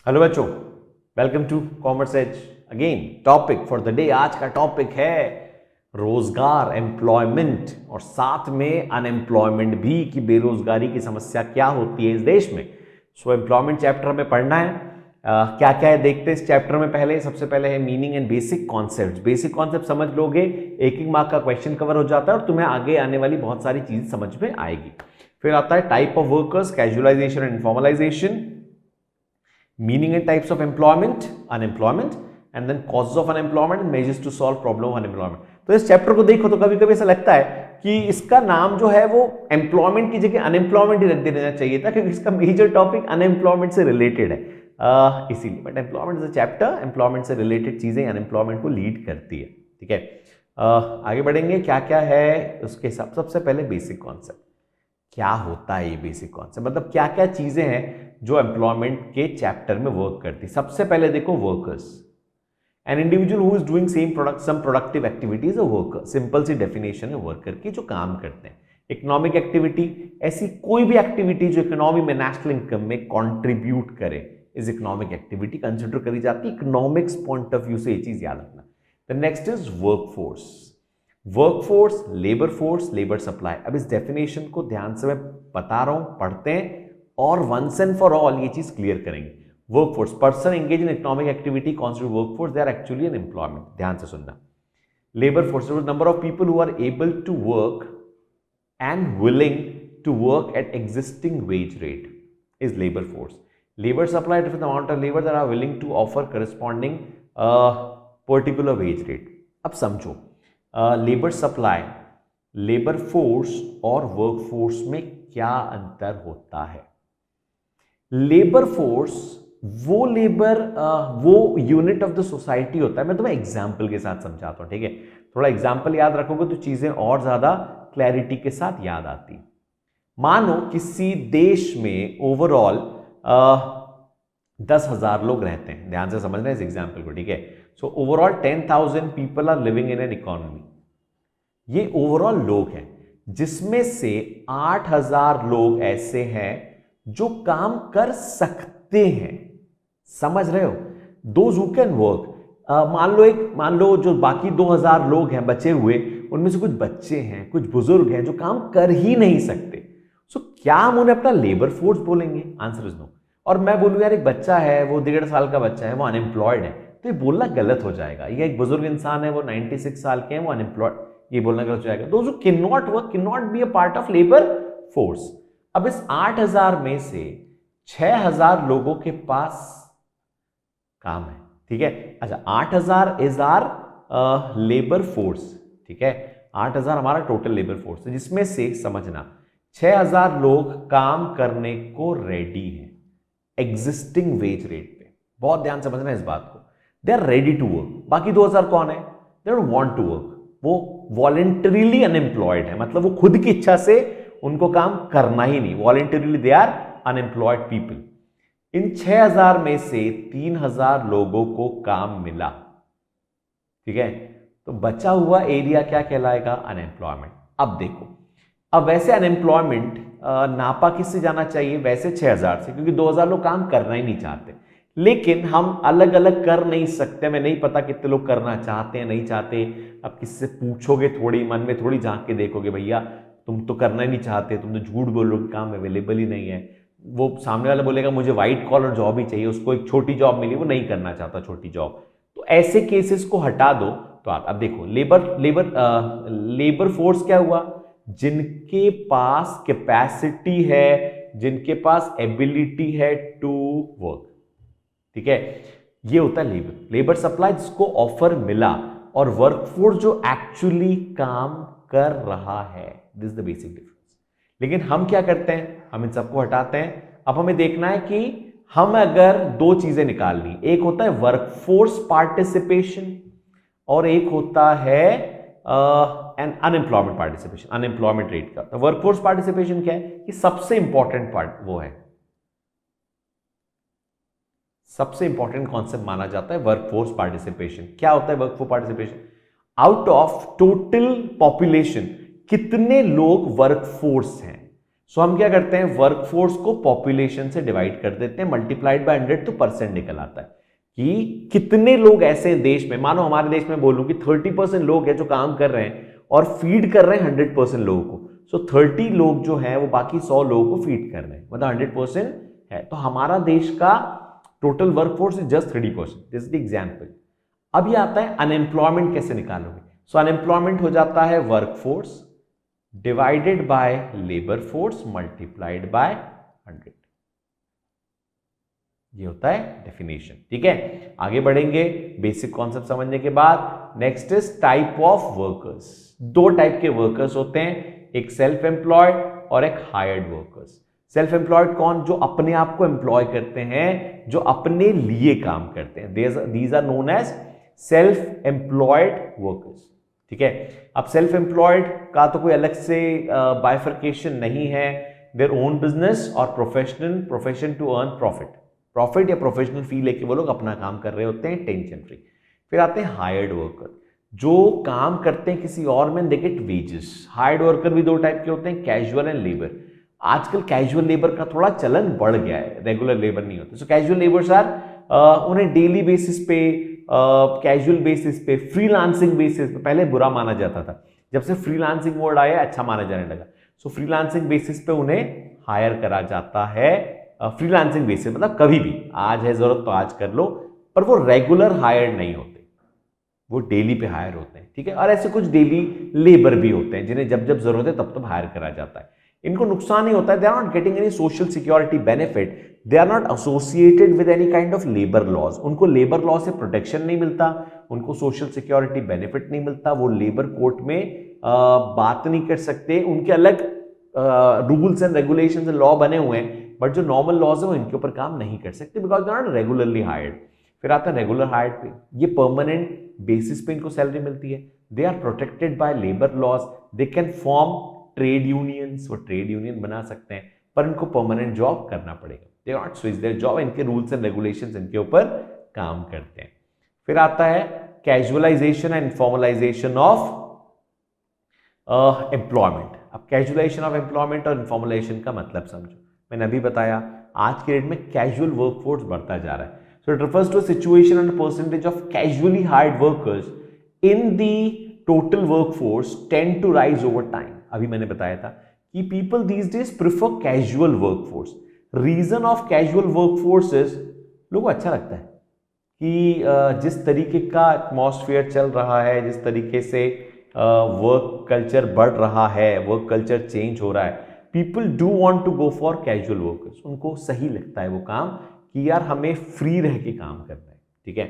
Hello बच्चों, welcome to commerce age. Again topic for the day, आज का topic है रोजगार, एम्प्लॉयमेंट और साथ में अनएम्प्लॉयमेंट भी, कि बेरोजगारी की समस्या क्या होती है इस देश में। सो एम्प्लॉयमेंट चैप्टर में पढ़ना है। क्या क्या है देखते हैं इस चैप्टर में। सबसे पहले है meaning and basic concept. Basic concept समझ लोगे, एक मार्क का क्वेश्चन कवर हो जाता है और तुम्हें आगे आने वाली बहुत सारी चीज समझ में आएगी। फिर आता है type of workers, casualisation and informalisation, meaning and types of employment, unemployment, and then causes of unemployment and measures to solve problem of unemployment। तो इस चैप्टर को देखो तो कभी कभी ऐसा लगता है कि इसका नाम जो है वो एम्प्लॉयमेंट की जगह अनएम्प्लॉयमेंट ही रख देना चाहिए था, क्योंकि इसका मेजर टॉपिक अनएम्प्लॉयमेंट से रिलेटेड है इसीलिए। But employment is a chapter, employment से रिलेटेड चीजें अनएम्प्लॉयमेंट को लीड करती है। ठीक है, आगे बढ़ेंगे। क्या क्या है उसके हिसाब। सबसे पहले बेसिक कॉन्सेप्ट, क्या होता है ये बेसिक कॉन्सेप्ट, मतलब क्या क्या चीजें हैं जो एम्प्लॉयमेंट के चैप्टर में वर्क करती। सबसे पहले देखो workers, an individual who is doing some productive activities, a worker. Simple सी डेफिनेशन है वर्कर की, जो काम करते हैं। इकोनॉमिक एक्टिविटी, ऐसी कोई भी एक्टिविटी जो इकोनॉमी में, नेशनल इनकम में कंट्रीब्यूट करे, इज इकोनॉमिक एक्टिविटी कंसिडर करी जाती है। इकोनॉमिक्स पॉइंट ऑफ व्यू से ये चीज याद रखना। The next is workforce. Workforce, labour force, labour supply. अब इस डेफिनेशन को ध्यान से मैं बता रहा हूं, पढ़ते हैं और वंस एंड फॉर ऑल ये चीज क्लियर करेंगे। Workforce, person engage in economic activity constitute workforce, they are actually an employment. ध्यान से सुनना। Labour force, number of people who are able to work and willing to work at existing wage rate is labour force. Labour supply, different amount of labour that are willing to offer corresponding particular wage rate. अब समझो, labour supply, labour force और work force में क्या अंतर होता है। Labour force वो labour, वो यूनिट ऑफ द सोसाइटी होता है। मैं तुम्हें एग्जांपल के साथ समझाता हूं, ठीक है। थोड़ा एग्जांपल याद रखोगे तो चीजें और ज्यादा क्लैरिटी के साथ याद आती। मानो किसी देश में ओवरऑल 10,000 लोग रहते हैं। ध्यान से समझना इस एग्जांपल को, ठीक है। So overall 10,000 people are living in an economy. ये ओवरऑल लोग हैं, जिसमें से 8,000 लोग ऐसे हैं जो काम कर सकते हैं। समझ रहे हो? Those who can work. मान लो जो बाकी 2,000 लोग हैं बचे हुए, उनमें से कुछ बच्चे हैं, कुछ बुजुर्ग हैं जो काम कर ही नहीं सकते। सो क्या हम उन्हें अपना लेबर फोर्स बोलेंगे? Answer is no. और मैं बोलूं यार एक बच्चा है, वो 1.5 साल का बच्चा है, वो अनएम्प्लॉयड है, तो ये बोलना गलत हो जाएगा। ये एक बुजुर्ग इंसान है, वो 96 साल के हैं, वो अनएम्प्लॉयड, ये बोलना गलत हो जाएगा। Those who can not work can not be a part of labour force. अब इस 8,000 में से 6,000 लोगों के पास काम है, ठीक है। अच्छा, 8,000 इज आर लेबर फोर्स, ठीक है। 8,000 हमारा टोटल लेबर फोर्स है, जिसमें से समझना 6,000 लोग काम करने को रेडी हैं एग्जिस्टिंग वेज रेट पे। बहुत ध्यान समझना इस बात को। They are ready to work. बाकी 2,000 कौन है? They don't want to work, वो वॉलेंटरीली अनएम्प्लॉयड है, मतलब वो खुद की इच्छा से उनको काम करना ही नहीं। Voluntarily they are unemployed people. इन 6,000 में से 3,000 लोगों को काम मिला, ठीक है। तो बचा हुआ एरिया क्या कहलाएगा? अनएम्प्लॉयमेंट। अब देखो, अब वैसे अनएम्प्लॉयमेंट नापा किससे जाना चाहिए? वैसे 6,000 से, क्योंकि 2,000 लोग काम करना ही नहीं चाहते। लेकिन हम अलग अलग कर नहीं सकते। हमें नहीं पता कितने लोग करना चाहते हैं, नहीं चाहते। अब किससे पूछोगे, थोड़ी मन में थोड़ी झांक के देखोगे, भैया तुम तो करना ही नहीं चाहते, तुम तो झूठ बोलोगे, काम अवेलेबल ही नहीं है। वो सामने वाला बोलेगा मुझे व्हाइट कॉलर जॉब ही चाहिए, उसको एक छोटी जॉब मिली, वो नहीं करना चाहता छोटी जॉब। तो ऐसे केसेस को हटा दो। तो आप अब देखो, लेबर फोर्स क्या हुआ? जिनके पास कैपेसिटी है, जिनके पास एबिलिटी है टू वर्क, ठीक है। ये होता है लेबर सप्लाई, जिसको ऑफर मिला, और वर्कफोर्स जो एक्चुअली काम कर रहा है। This is the basic difference. लेकिन हम क्या करते हैं? हम इन सबको हटाते हैं। अब हमें देखना है कि हम अगर दो चीजें निकालनी, एक होता है वर्कफोर्स पार्टिसिपेशन और एक होता है an unemployment participation, unemployment rate का। तो वर्कफोर्स पार्टिसिपेशन क्या है? कि सबसे इंपॉर्टेंट पार्ट वो है, सबसे इंपॉर्टेंट कॉन्सेप्ट माना जाता है वर्कफोर्स पार्टिसिपेशन। क्या होता है workforce participation? Out of total population कितने लोग वर्कफोर्स हैं, सो हम क्या करते हैं, वर्कफोर्स को पॉपुलेशन से डिवाइड कर देते हैं, मल्टीप्लाइड बाय 100 तो परसेंट निकल आता है कि कितने लोग ऐसे हैं देश में। मानो हमारे देश में बोलूं कि 30% लोग हैं जो काम कर रहे हैं और फीड कर रहे हैं 100% लोगों को। सो 30 लोग जो हैं वो बाकी 100 लोगों को फीड कर रहे हैं, मतलब 100% है। तो हमारा देश का total workforce is just 30%। This is the example. अब ये आता है अनएम्प्लॉयमेंट कैसे निकालोगे। सो अनएम्प्लॉयमेंट हो जाता है workforce divided by labour force multiplied by 100। ये होता है डेफिनेशन। ठीक है, आगे बढ़ेंगे बेसिक कॉन्सेप्ट समझने के बाद। Next is type of workers. दो टाइप के वर्कर्स होते हैं, एक सेल्फ एम्प्लॉयड और एक हायर्ड वर्कर्स। सेल्फ एम्प्लॉयड कौन, जो अपने आप को एम्प्लॉय करते हैं, जो अपने लिए काम करते हैं, these are known as self employed workers. ठीक है, अब सेल्फ एम्प्लॉयड का तो कोई अलग से बाइफर्केशन नहीं है, देयर ओन बिजनेस और प्रोफेशन टू अर्न प्रॉफिट या प्रोफेशनल फी लेके वो लोग अपना काम कर रहे होते हैं, टेंशन फ्री। फिर आते हैं हायर्ड वर्कर, जो काम करते हैं किसी और में, they get wages. Hired worker भी दो टाइप के होते हैं, कैजुअल एंड लेबर। आजकल कैजुअल लेबर का थोड़ा चलन बढ़ गया है, रेगुलर लेबर नहीं होते। सो कैजुअल लेबर्स आर, उन्हें डेली बेसिस पे, कैजुअल बेसिस पे, फ्रीलांसिंग बेसिस पे, पहले बुरा माना जाता था, जब से फ्रीलांसिंग वर्ड आया अच्छा माना जाने लगा। सो फ्रीलांसिंग बेसिस पे उन्हें हायर करा जाता है। फ्रीलांसिंग बेसिस मतलब कभी भी, आज है जरूरत तो आज कर लो, पर वो रेगुलर हायर नहीं होते, वो डेली पे हायर होते हैं। ठीक है, और ऐसे कुछ डेली लेबर भी होते हैं जिन्हें जब जब जरूरत है तब तब हायर करा जाता है। इनको नुकसान ही होता है, they are not getting any social security benefit, they are not associated with any kind of labour laws. उनको लेबर लॉ से प्रोटेक्शन नहीं मिलता, उनको सोशल सिक्योरिटी बेनिफिट नहीं मिलता, वो लेबर कोर्ट में बात नहीं कर सकते, उनके अलग rules and regulations and law बने हुए हैं, बट जो नॉर्मल लॉज है वो इनके ऊपर काम नहीं कर सकते because they are not regularly hired. फिर आता है रेगुलर हायर्ड पे, ये परमानेंट बेसिस पे इनको सैलरी मिलती है, they are protected by labour laws, they can form trade unions, वो ट्रेड यूनियन बना सकते हैं, पर इनको परमानेंट जॉब करना पड़ेगा, they not switch their job, इनके रूल्स एंड रेगुलेशंस इनके ऊपर काम करते हैं। फिर आता है casualisation and informalisation of employment. अब कैजुअलाइजेशन ऑफ एम्प्लॉयमेंट और इनफॉर्मलाइजेशन का मतलब समझो। मैंने अभी बताया आज के डेट में कैजुअल वर्कफोर्स बढ़ता जा रहा है, so it refers to a situation and percentage of casually hired workers in the total workforce tend to rise over time. अभी मैंने बताया था कि people these days prefer casual workforce. Reason of casual workforce is, लोगों को अच्छा लगता है कि जिस तरीके का एटमॉस्फेयर चल रहा है, जिस तरीके से वर्क कल्चर बढ़ रहा है, वर्क कल्चर चेंज हो रहा है, people do want to go for casual workers. उनको सही लगता है वो काम कि यार हमें फ्री रह के काम करना है। ठीक है,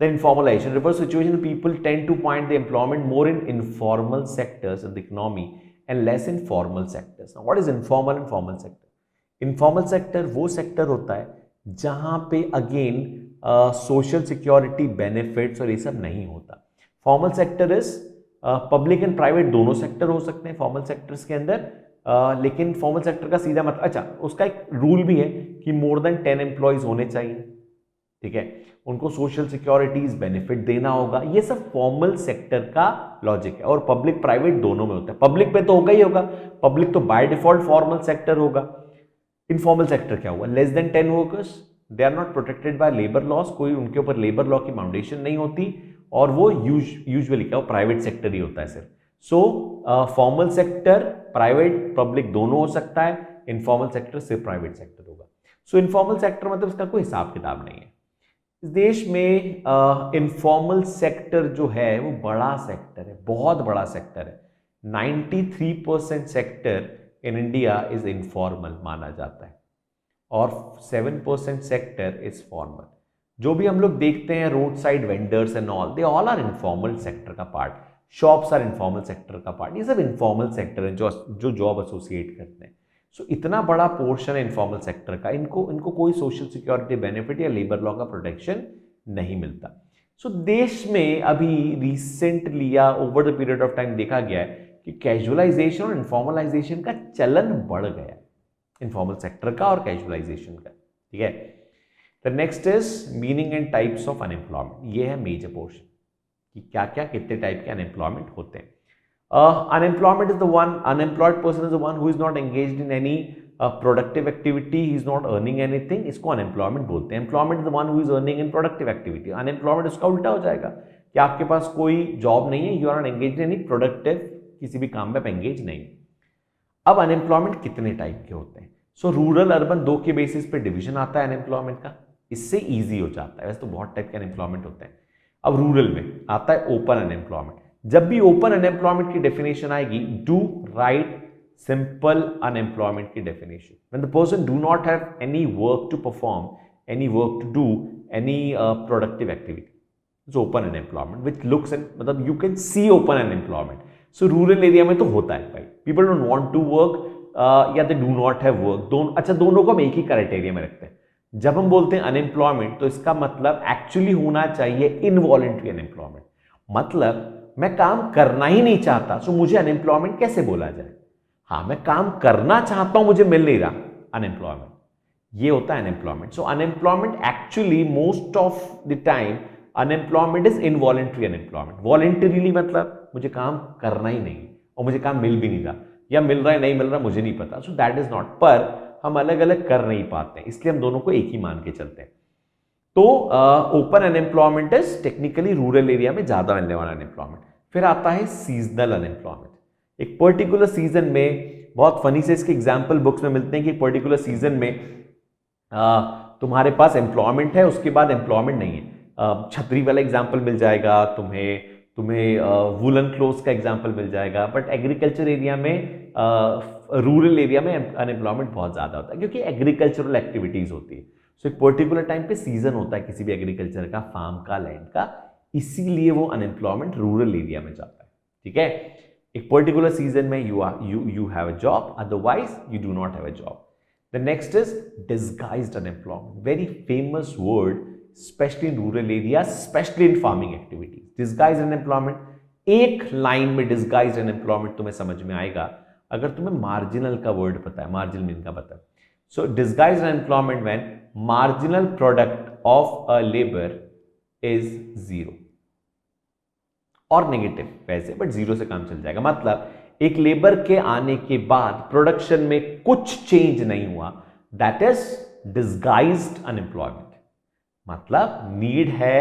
the informalisation reverse situation, people tend two point the employment more in informal sectors in the economy and less in formal sectors. What is informal and formal sector? Informal sector वो sector होता है जहां पे again social security benefits और ये सब नहीं होता। Formal sector is public and private दोनों सेक्टर हो सकते हैं फॉर्मल सेक्टर्स के अंदर, लेकिन फॉर्मल सेक्टर का सीधा मतलब, अच्छा उसका एक रूल भी है कि मोर देन 10 एम्प्लॉयज होने चाहिए। ठीक है, उनको सोशल सिक्योरिटीज बेनिफिट देना होगा, ये सब फॉर्मल सेक्टर का लॉजिक है। और पब्लिक प्राइवेट दोनों में होता है, पब्लिक पे तो होगा ही होगा, पब्लिक तो बाय डिफॉल्ट फॉर्मल सेक्टर होगा। इनफॉर्मल सेक्टर क्या हुआ? Less than 10 workers, they are not protected by labour laws, कोई उनके ऊपर लेबर लॉ की फाउंडेशन नहीं होती, और वो यूजुअली क्या प्राइवेट सेक्टर ही होता है सिर्फ। सो फॉर्मल सेक्टर प्राइवेट पब्लिक दोनों हो सकता है, इनफॉर्मल सेक्टर सिर्फ प्राइवेट सेक्टर होगा। सो इनफॉर्मल सेक्टर मतलब इसका कोई हिसाब किताब नहीं है। इस देश में इनफॉर्मल सेक्टर जो है वो बड़ा सेक्टर है, बहुत बड़ा सेक्टर है। 93% sector in India is informal माना जाता है और 7% सेक्टर इज फॉर्मल। जो भी हम लोग देखते हैं road side vendors and all, they all are informal sector का part, shops are informal sector का पार्ट, ये सब इनफॉर्मल सेक्टर है जो जॉब एसोसिएट करते हैं। सो इतना बड़ा पोर्शन है इनफॉर्मल सेक्टर का, इनको कोई सोशल सिक्योरिटी बेनिफिट या लेबर लॉ का प्रोटेक्शन नहीं मिलता। सो देश में अभी रिसेंटली या over the period of time देखा गया है कि कैजुअलाइजेशन और इनफॉर्मलाइजेशन का चलन बढ़ गया, इनफॉर्मल सेक्टर का और कैजुअलाइजेशन का। ठीक है, the next is meaning and types of unemployment. ये है मेजर पोर्शन कि क्या क्या कितने टाइप के अनएम्प्लॉयमेंट होते हैं। Unemployment is the one, unemployed person is the one who is not engaged in any productive activity, he is not earning anything, इसको अनएम्प्लॉयमेंट बोलते हैं. Employment is the one who is earning in productive activity. Unemployment उसका उल्टा हो जाएगा कि आपके पास कोई जॉब नहीं है, you are not engage in any productive, किसी भी काम में आप एंगेज नहीं. अब अनएम्प्लॉयमेंट कितने टाइप के होते हैं? सो रूरल अर्बन 2 के बेसिस पे डिवीजन आता है अनएम्प्लॉयमेंट का, इससे ईजी हो जाता है. वैसे तो बहुत टाइप के अनएम्प्लॉयमेंट होते हैं. अब रूरल में आता है ओपन अनएम्प्लॉयमेंट. जब भी ओपन अनएम्प्लॉयमेंट की डेफिनेशन आएगी, डू राइट सिंपल अनएम्प्लॉयमेंट की definition. When the person do not have any work to perform, any work to do, any productive activity, it's open unemployment which looks and, मतलब you can see open unemployment. So rural area में तो होता है भाई, people don't want to work या they do not have work. दोनों, अच्छा दोनों को हम एक ही क्राइटेरिया में रखते हैं. जब हम बोलते हैं अनएम्प्लॉयमेंट तो इसका मतलब एक्चुअली होना चाहिए इनवॉलंटरी अनएम्प्लॉयमेंट. मतलब मैं काम करना ही नहीं चाहता, सो मुझे अनएम्प्लॉयमेंट कैसे बोला जाए? हाँ, मैं काम करना चाहता हूं, मुझे मिल नहीं रहा, अनएम्प्लॉयमेंट. ये होता है unemployment. So unemployment actually most of the time unemployment is involuntary unemployment. Voluntarily मतलब मुझे काम करना ही नहीं और मुझे काम मिल भी नहीं रहा, या मिल रहा है नहीं मिल रहा मुझे नहीं पता. So that is not. पर हम अलग अलग कर नहीं पाते हैं, इसलिए हम दोनों को एक ही मान के चलते हैं. तो open unemployment is technically rural area में ज्यादा मिलने वाला अनएम्प्लॉयमेंट. फिर आता है सीजनल अनएम्प्लॉयमेंट. एक पर्टिकुलर सीजन में, बहुत फनी से इसके एग्जाम्पल बुक्स में मिलते हैं कि पर्टिकुलर सीजन में तुम्हारे पास एम्प्लॉयमेंट है, उसके बाद एम्प्लॉयमेंट नहीं है. छतरी वाला एग्जाम्पल मिल जाएगा तुम्हें वुलन क्लोथ का एग्जाम्पल मिल जाएगा. बट एग्रीकल्चर एरिया में, रूरल एरिया में अनएम्प्लॉयमेंट बहुत ज़्यादा होता है क्योंकि एग्रीकल्चरल एक्टिविटीज़ होती है. सो एक पर्टिकुलर टाइम पे सीजन होता है किसी भी एग्रीकल्चर का, फार्म का, लैंड का, इसीलिए वो अनएम्प्लॉयमेंट रूरल एरिया में जाता है. ठीक है, एक पर्टिकुलर सीजन में you have a job, otherwise you do not have a job. The next is disguised unemployment. Very famous word, specially in rural area, specially in farming activities. Disguised unemployment, एक line में disguised unemployment तुम्हें समझ में आएगा अगर तुम्हें marginal का word पता है, मार्जिनल मीन का पता है. So disguised unemployment when marginal product of a labour is zero और नेगेटिव वैसे, बट जीरो से काम चल जाएगा. मतलब एक लेबर के आने के बाद प्रोडक्शन में कुछ चेंज नहीं हुआ, दैट इज डिस्गाइज्ड अनएम्प्लॉयमेंट. मतलब नीड है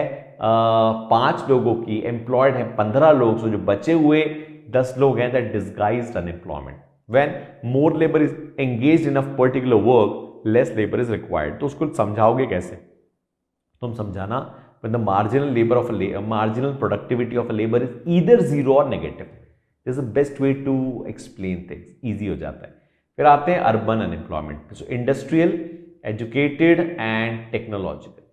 5 लोगों की, एम्प्लॉयड है 15 लोग, सो जो बचे हुए 10 लोग हैं, that disguised unemployment. When more labour is engaged in a particular work, less labour is required. तो उसको समझाओगे कैसे? तुम समझाना, when the marginal labor of a marginal productivity of a labor is either zero or negative. This is the best way to explain things. Easy हो जाता है. फिर आते हैं urban unemployment. So industrial, educated and technological.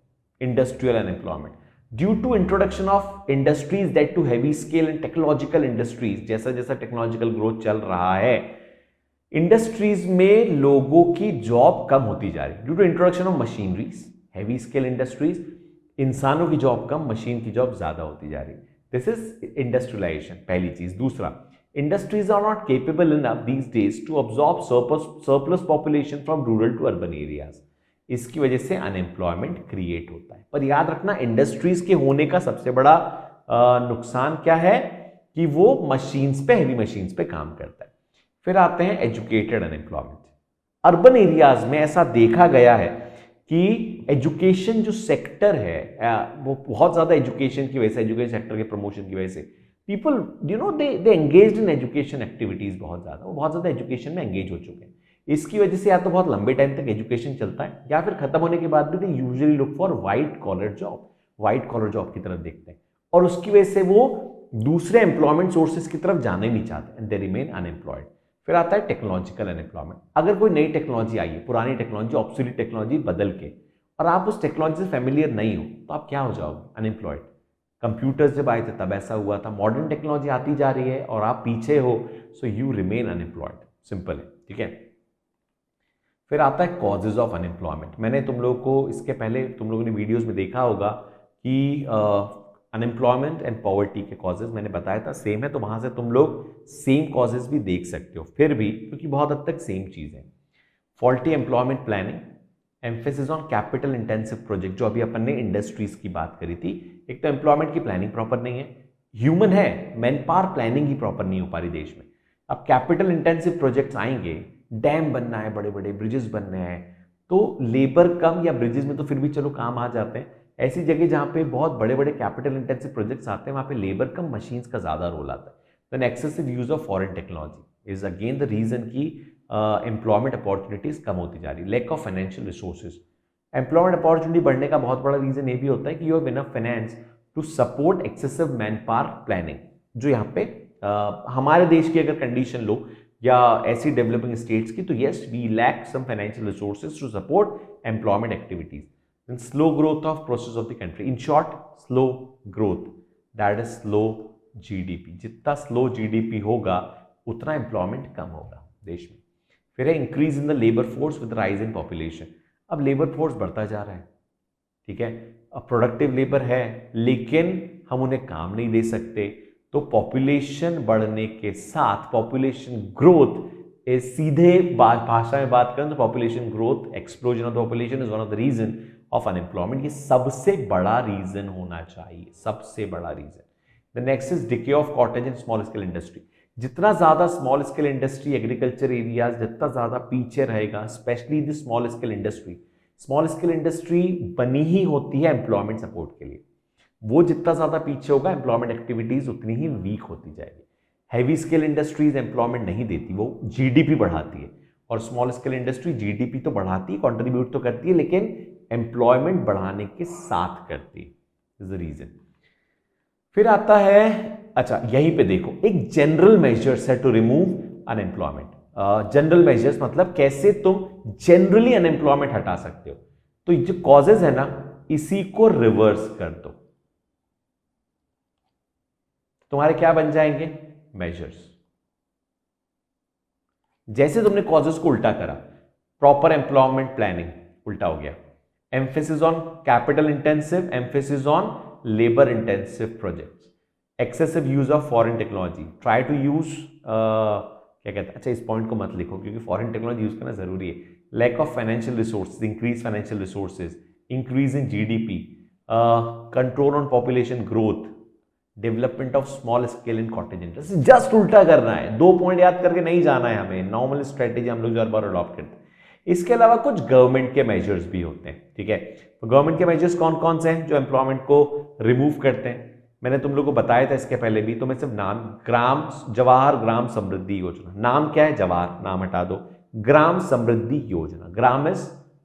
Industrial unemployment due to introduction of industries that too heavy scale and technological industries. जैसा जैसा technological growth चल रहा है, इंडस्ट्रीज में लोगों की जॉब कम होती जा रही है due to introduction of machineries. Heavy scale industries, इंसानों की जॉब कम, मशीन की जॉब ज्यादा होती जा रही. दिस इज इंडस्ट्रियलाइजेशन, पहली चीज. दूसरा, industries are not capable enough these days to absorb surplus population from rural to urban areas. इसकी वजह से अनएम्प्लॉयमेंट क्रिएट होता है. पर याद रखना, इंडस्ट्रीज के होने का सबसे बड़ा नुकसान क्या है कि वो मशीन्स पे, हैवी मशीन्स पे काम करता है. फिर आते हैं एजुकेटेड अनएम्प्लॉयमेंट. अर्बन एरियाज में ऐसा देखा गया है कि एजुकेशन जो सेक्टर है वो बहुत ज़्यादा एजुकेशन की वजह से, एजुकेशन सेक्टर के प्रमोशन की वजह से people you know they engaged in education activities बहुत ज़्यादा, वो बहुत ज़्यादा एजुकेशन में एंगेज हो चुके हैं. इसकी वजह से या तो बहुत लंबे टाइम तक एजुकेशन चलता है, या फिर खत्म होने के बाद भी they usually look for white collar job, white collar job की तरफ देखते हैं, और उसकी वजह से वो दूसरे एम्प्लॉयमेंट सोर्सेज की तरफ जाना ही नहीं चाहते एंड दे रिमेन अनएम्प्लॉयड. फिर आता है टेक्नोलॉजिकल अनएम्प्लॉयमेंट. अगर कोई नई टेक्नोलॉजी आई है, पुरानी टेक्नोलॉजी, ऑब्सोलीट टेक्नोलॉजी बदल के, और आप उस टेक्नोलॉजी से फेमिलियर नहीं हो, तो आप क्या हो जाओगे? अनएम्प्लॉयड. कंप्यूटर्स जब आए थे तब ऐसा हुआ था, मॉडर्न टेक्नोलॉजी आती जा रही है और आप पीछे हो, so you remain unemployed. Simple है. ठीक है. फिर आता है कॉजेज ऑफ अनएम्प्लॉयमेंट. मैंने तुम लोगों को इसके पहले, तुम लोगों ने वीडियोस में देखा होगा कि अनएम्प्लॉयमेंट एंड पॉवर्टी के कॉजेज मैंने बताया था, सेम है, तो वहां से तुम लोग सेम कॉजेज भी देख सकते हो. फिर भी, क्योंकि बहुत हद तक सेम चीज है. Faulty employment planning, emphasis on capital intensive project, जो अभी अपन ने इंडस्ट्रीज की बात करी थी. एक तो एम्प्लॉयमेंट की प्लानिंग प्रॉपर नहीं है, ह्यूमन है, मैन पावर प्लानिंग ही प्रॉपर नहीं हो पा रही देश में। अब कैपिटल इंटेंसिव प्रोजेक्ट्स आएंगे, डैम बनना है, बड़े बड़े ब्रिजेस बनने हैं, तो लेबर कम, या ब्रिजेस में तो फिर भी चलो काम आ जाते हैं। ऐसी जगह जहाँ पे बहुत बड़े बड़े कैपिटल इंटेंसिव प्रोजेक्ट्स आते हैं वहाँ पे लेबर कम, मशीन्स का ज़्यादा रोल आता है। Then excessive use of foreign technology is again the reason की एम्प्लॉयमेंट अपॉर्चुनिटीज कम होती जा रही। Lack of financial resources, employment opportunity बढ़ने का बहुत बड़ा रीजन ये भी होता है कि you have enough finance to support excessive man power planning. जो यहाँ पे हमारे देश की अगर कंडीशन लो या ऐसी डेवलपिंग स्टेट्स की, तो yes we lack some financial resources to support employment activities. Slow growth of process of the country, in short slow growth, that is slow GDP. जितना स्लो जीडीपी होगा उतना एम्प्लॉयमेंट कम होगा देश में। फिर है increase in the labour force with rise in population. अब लेबर फोर्स बढ़ता जा रहा है, ठीक है, अब प्रोडक्टिव लेबर है लेकिन हम उन्हें काम नहीं दे सकते, तो पॉपुलेशन बढ़ने के साथ पॉपुलेशन ग्रोथ, सीधे भाषा में बात करें तो population growth, explosion of the population is one of the reason of unemployment. ये सबसे बड़ा रीजन होना चाहिए, सबसे बड़ा reason. The next is decay of cottage and small scale industry. जितना ज्यादा small scale industry, agriculture areas जितना ज्यादा पीछे रहेगा, specially the small scale industry. Small scale industry बनी ही होती है एम्प्लॉयमेंट सपोर्ट के लिए, वो जितना ज्यादा पीछे होगा एम्प्लॉयमेंट एक्टिविटीज उतनी ही वीक होती जाएगी। हैवी स्केल इंडस्ट्रीज एम्प्लॉयमेंट नहीं देती, वो जीडीपी बढ़ाती है, और स्मॉल स्केल इंडस्ट्री जीडीपी तो बढ़ाती है, कंट्रीब्यूट तो करती है, लेकिन एम्प्लॉयमेंट बढ़ाने के साथ करती है, इज द रीजन। फिर आता है, अच्छा यहीं पे देखो एक जनरल मेजर्स है to remove unemployment. General measures मतलब कैसे तुम जनरली अनएम्प्लॉयमेंट हटा सकते हो। तो जो कॉजेज है ना, इसी को रिवर्स कर दो, तुम्हारे क्या बन जाएंगे, मेजर्स। जैसे तुमने कॉजेज को उल्टा करा, प्रॉपर एम्प्लॉयमेंट प्लानिंग उल्टा हो गया, emphasis on capital intensive, emphasis on labour intensive projects, excessive use of foreign technology, try to use क्या कहते हैं, अच्छा इस पॉइंट को मत लिखो क्योंकि फॉरेन टेक्नोलॉजी यूज करना जरूरी है। Lack of financial resources, increase financial resources, increase in GDP, control on population growth, development of small scale in cottage industry. Just उल्टा करना है, 2 पॉइंट याद करके नहीं जाना है हमें, नॉर्मल स्ट्रेटेजी हम लोग हर बार अडॉप्ट करते हैं। इसके अलावा कुछ गवर्नमेंट के मेजर्स भी होते हैं, ठीक है। तो गवर्नमेंट के मेजर्स कौन कौन से हैं जो एम्प्लॉयमेंट को रिमूव करते हैं, मैंने तुम लोग को बताया था इसके पहले भी, तो मैं सिर्फ नाम, जवाहर ग्राम समृद्धि योजना, नाम क्या है, जवाहर, नाम हटा दो, Gram Samriddhi Yojana, gram is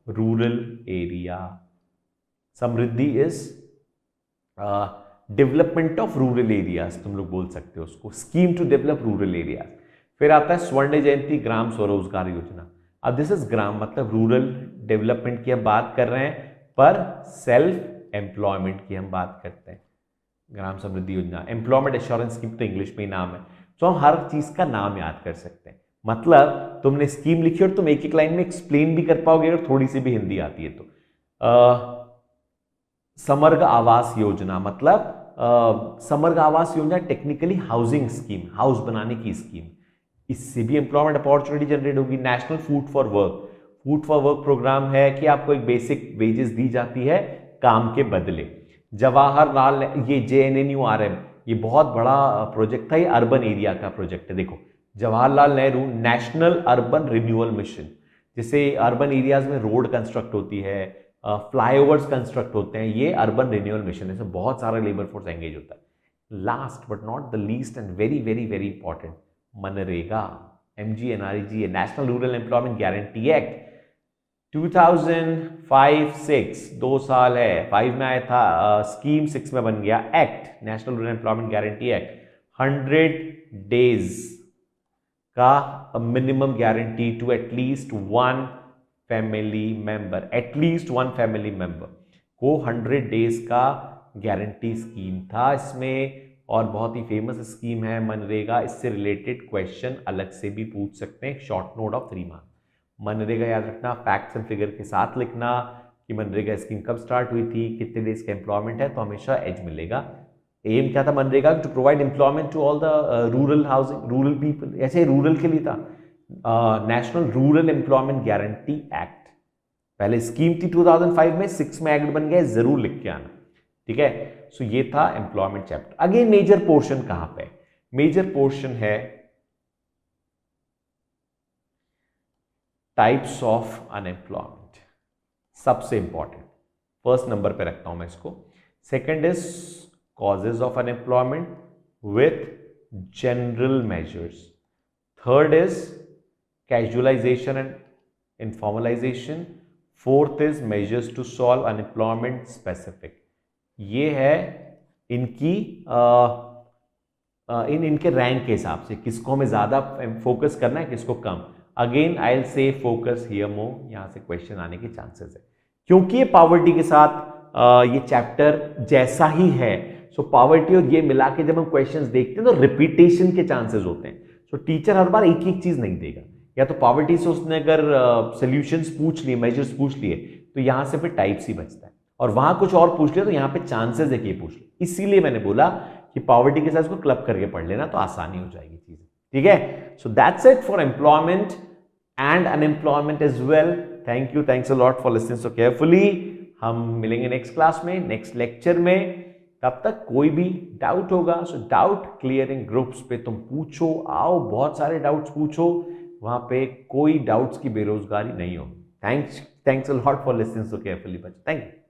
rural area, samriddhi is development of rural areas, तुम लोग बोल सकते हो उसको, scheme to develop rural areas. फिर आता है स्वर्ण जयंती ग्राम स्वरोजगार योजना। अब दिस इज ग्राम मतलब रूरल डेवलपमेंट की हम बात कर रहे हैं, पर सेल्फ एम्प्लॉयमेंट की हम बात करते हैं। ग्राम समृद्धि योजना, एम्प्लॉयमेंट एश्योरेंस स्कीम तो इंग्लिश में ही नाम है, तो हम हर चीज का नाम याद कर सकते हैं। मतलब तुमने स्कीम लिखी और तुम एक एक लाइन में एक्सप्लेन भी कर पाओगे अगर थोड़ी सी भी हिंदी आती है तो। समग्र आवास योजना मतलब समग्र Awas Yojana technically housing scheme, house बनाने की स्कीम, इससे भी एम्प्लॉयमेंट अपॉर्चुनिटी जनरेट होगी। National food for work, food for work programme है कि आपको एक बेसिक वेजेस दी जाती है काम के बदले। जवाहरलाल, ये JNNURM, ये बहुत बड़ा प्रोजेक्ट था, ये अर्बन एरिया का प्रोजेक्ट है। देखो Jawaharlal Nehru national urban renewal mission, जिसे अर्बन एरियाज में रोड कंस्ट्रक्ट होती है, फ्लाईओवर्स कंस्ट्रक्ट होते हैं, ये अर्बन रिन्यूअल मिशन है, इसमें बहुत सारा लेबर फोर्स एंगेज होता है। Last but not the least and very very very important, MNREGA, MGNREGA, national rural employment guarantee act 2005-6, 2 साल है, 5 में आया था स्कीम, 6 में बन गया act, national rural employment guarantee act. 100 days का minimum guarantee to at least one family member, at least one family member को 100 डेज का गारंटी स्कीम था इसमें, और बहुत ही फेमस स्कीम है मनरेगा। इससे रिलेटेड क्वेश्चन अलग से भी पूछ सकते हैं, short note of 3 marks. MNREGA याद रखना, फैक्ट्स एंड फिगर के साथ लिखना कि मनरेगा स्कीम कब स्टार्ट हुई थी, कितने डेज का एम्प्लॉयमेंट है, तो हमेशा एज मिलेगा। एम क्या था MNREGA, to provide employment to all the rural housing, rural people, ऐसे रूरल के लिए था। National rural employment guarantee act, पहले स्कीम थी 2005 में, 6 में एक्ट बन गया, जरूर लिख के आना। ठीक है। सो ये था employment chapter. Again major portion कहां पे? मेजर पोर्शन है टाइप्स ऑफ अनएम्प्लॉयमेंट, सबसे इंपॉर्टेंट, फर्स्ट नंबर पे रखता हूं मैं इसको। Second is causes of unemployment with general measures. Third is casualisation and informalisation. Fourth is measures to solve unemployment specific. ये है इनकी इनके रैंक के हिसाब से किसको हमें ज्यादा फोकस करना है, किसको कम। Again I will say focus here more, यहां से क्वेश्चन आने के चांसेस है क्योंकि ये पॉवर्टी के साथ ये चैप्टर जैसा ही है। सो पॉवर्टी और ये मिला के जब हम क्वेश्चंस देखते हैं तो रिपीटेशन के चांसेस होते हैं। सो टीचर हर बार एक एक चीज नहीं देगा, या तो पॉवर्टी से उसने अगर सोल्यूशंस पूछ लिए, मेजर्स पूछ लिए, तो यहां से फिर टाइप्स ही बचता है, और वहां कुछ और पूछ लिया तो यहां पे चांसेस है कि ये पूछ ले। इसीलिए मैंने बोला कि पॉवर्टी के साथ इसको क्लब करके पढ़ लेना तो आसानी हो जाएगी चीजें, ठीक है। So that's it for employment and unemployment as well. Thank you, thanks a lot for listening so carefully. हम मिलेंगे नेक्स्ट क्लास में, नेक्स्ट लेक्चर में। तब तक कोई भी डाउट होगा सो डाउट क्लियरिंग ग्रुप्स पे तुम पूछो, आओ, बहुत सारे डाउट्स पूछो, वहां पे कोई डाउट्स की बेरोजगारी नहीं होगी। Thanks a lot for listening so carefully बच्चों, थैंक यू।